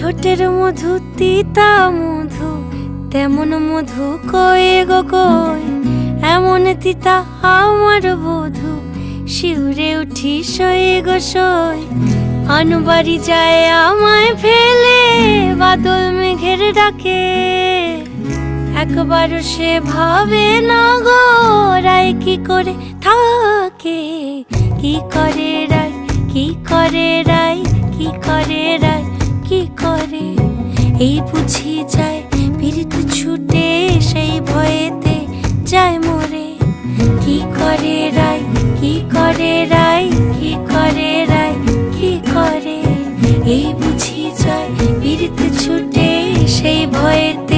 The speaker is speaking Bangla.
ঠোঁটের মধু তিতা মধু, তেমন মধু কয়ে গো কই, এমন তিতা আমার বধূ, শিউরে উঠি সয়ে গো সই। আনবাড়ি যায় আমায় ফেলে, বাদল মেঘের ডাকে, একবারও সে ভাবে না গো রায় কি করে থাকে। কি করে রায়, কি করে রায়, কি করে রায়, কি করে, এই বুঝি যায় পীড়িত ছুটে, সেই ভয়েতে যায় মরে। কি করে রায়, কি করে রায়, কি করে রায়, কি করে, এই বুঝি যায় পীড়িত ছুটে, সেই ভয়েতে